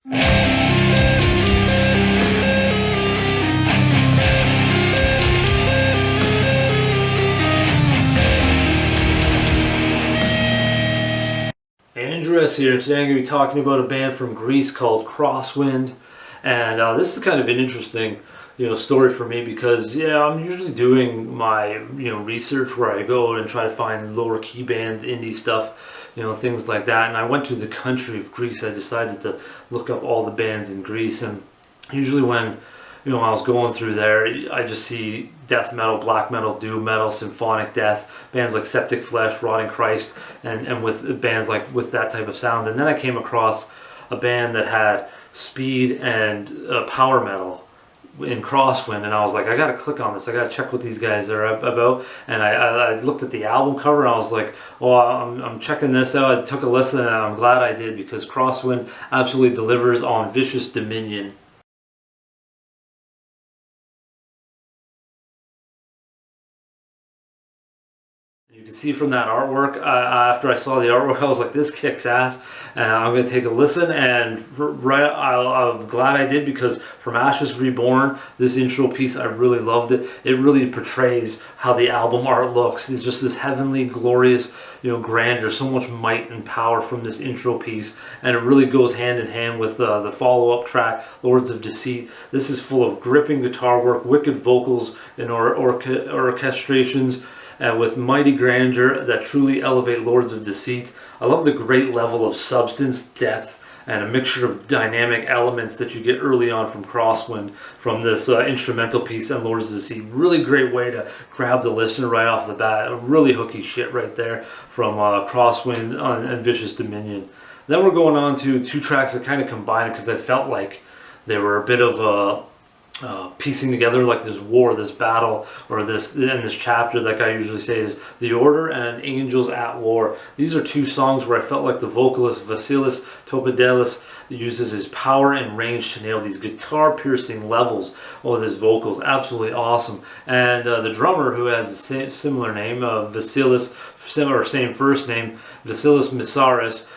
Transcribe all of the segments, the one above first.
Andreas here. Today I'm going to be talking about a band from Greece called Crosswind, and this is kind of an interesting, story for me because I'm usually doing my research where I go and try to find lower key bands, indie stuff, things like that. And I went to the country of Greece. I decided to look up all the bands in Greece, and usually when I was going through there, I just see death metal, black metal, doom metal, symphonic death, bands like Septic Flesh, Rotting Christ, and with bands like with that type of sound. And then I came across a band that had speed and power metal in Crosswind, and I was like, I gotta click on this. I gotta check what these guys are about. And I looked at the album cover, and I was like, oh, I'm checking this out. I took a listen, and I'm glad I did, because Crosswind absolutely delivers on Vicious Dominion. You can see from that artwork, after I saw the artwork, I was like, this kicks ass, and I'm going to take a listen. And I'm glad I did, because from Ashes Reborn, this intro piece, I really loved it. It really portrays how the album art looks. It's just this heavenly, glorious, grandeur, so much might and power from this intro piece, and it really goes hand in hand with the follow-up track, Lords of Deceit. This is full of gripping guitar work, wicked vocals, and orchestrations, with mighty grandeur that truly elevate Lords of Deceit. I love the great level of substance, depth, and a mixture of dynamic elements that you get early on from Crosswind, from this instrumental piece and Lords of Deceit. Really great way to grab the listener right off the bat. Really hooky shit right there from Crosswind and Vicious Dominion. Then we're going on to two tracks that kind of combine, because they felt like they were a bit of a piecing together like this war, this battle, or this chapter, like I usually say, is The Order and Angels at War. These are two songs where I felt like the vocalist Vasilis Topadelis uses his power and range to nail these guitar-piercing levels with his vocals. Absolutely awesome. And the drummer, who has the similar name, Vasilis, same first name, Vasilis Missaris,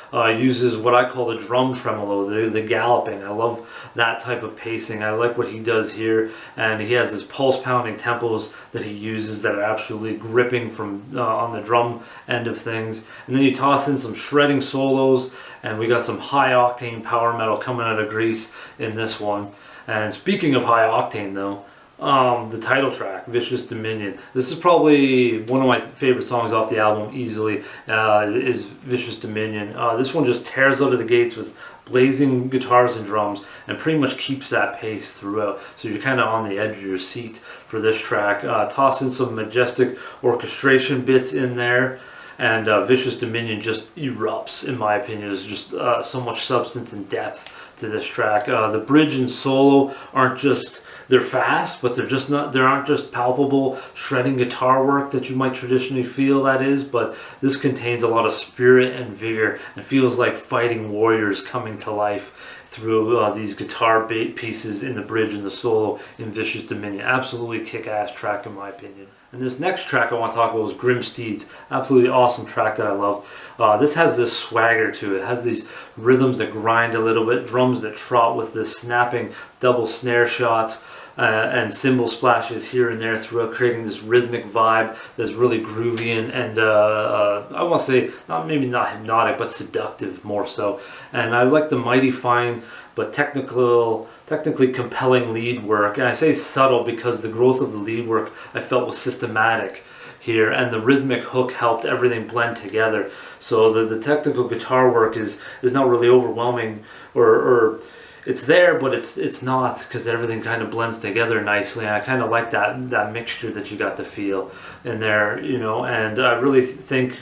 uses what I call the drum tremolo, the galloping. I love that type of pacing. I like what he does here, and he has his pulse-pounding tempos that he uses that are absolutely gripping from on the drum end of things. And then you toss in some shredding solos, and we got some high-octane power metal coming out of Greece in this one. And speaking of high-octane, though, the title track, Vicious Dominion. This is probably one of my favorite songs off the album, easily, is Vicious Dominion. This one just tears out of the gates with blazing guitars and drums, and pretty much keeps that pace throughout. So you're kind of on the edge of your seat for this track. Toss in some majestic orchestration bits in there, and Vicious Dominion just erupts, in my opinion. There's just so much substance and depth to this track. The bridge and solo aren't just... They're fast, but they aren't just palpable shredding guitar work that you might traditionally feel, that is, but this contains a lot of spirit and vigor, and feels like fighting warriors coming to life through these guitar pieces in the bridge and the solo in Vicious Dominion. Absolutely kick-ass track, in my opinion. And this next track I want to talk about is Grim Steeds. Absolutely awesome track that I love. This has this swagger to it. It has these rhythms that grind a little bit, drums that trot with this snapping double snare shots, and cymbal splashes here and there throughout, creating this rhythmic vibe that's really groovy and I want to say, maybe not hypnotic, but seductive more so. And I like the mighty fine but technically compelling lead work. And I say subtle because the growth of the lead work I felt was systematic here, and the rhythmic hook helped everything blend together. So the technical guitar work is not really overwhelming, or it's there, but it's not, because everything kind of blends together nicely. And I kind of like that mixture that you got to feel in there, and I really think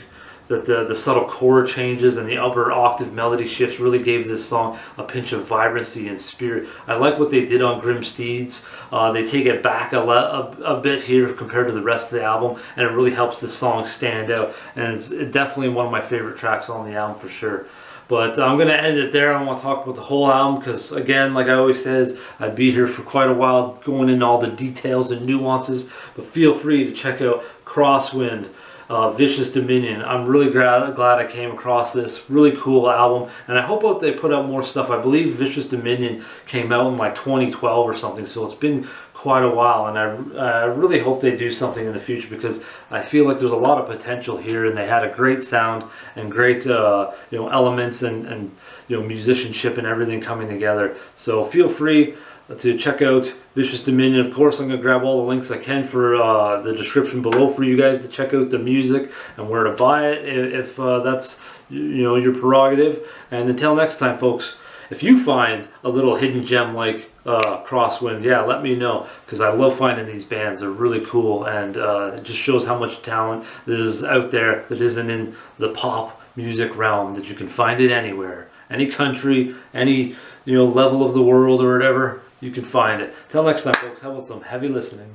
that the subtle chord changes and the upper octave melody shifts really gave this song a pinch of vibrancy and spirit. I like what they did on Grim Steeds. They take it back a bit here compared to the rest of the album, and it really helps this song stand out. And it's definitely one of my favorite tracks on the album for sure. But I'm going to end it there. I don't want to talk about the whole album because, again, like I always says, I'd be here for quite a while going into all the details and nuances. But feel free to check out Crosswind, Vicious Dominion. I'm really glad I came across this really cool album, and I hope that they put out more stuff. I believe Vicious Dominion came out in like 2012 or something, so it's been quite a while, and I really hope they do something in the future, because I feel like there's a lot of potential here, and they had a great sound and great elements and musicianship and everything coming together. So feel free to check out Vicious Dominion. Of course, I'm going to grab all the links I can for the description below for you guys to check out the music and where to buy it if that's your prerogative. And until next time, folks, if you find a little hidden gem like Crosswind, yeah, let me know, because I love finding these bands. They're really cool, and it just shows how much talent there is out there that isn't in the pop music realm, that you can find it anywhere, any country, any level of the world or whatever. You can find it. Till next time, folks, how about some heavy listening?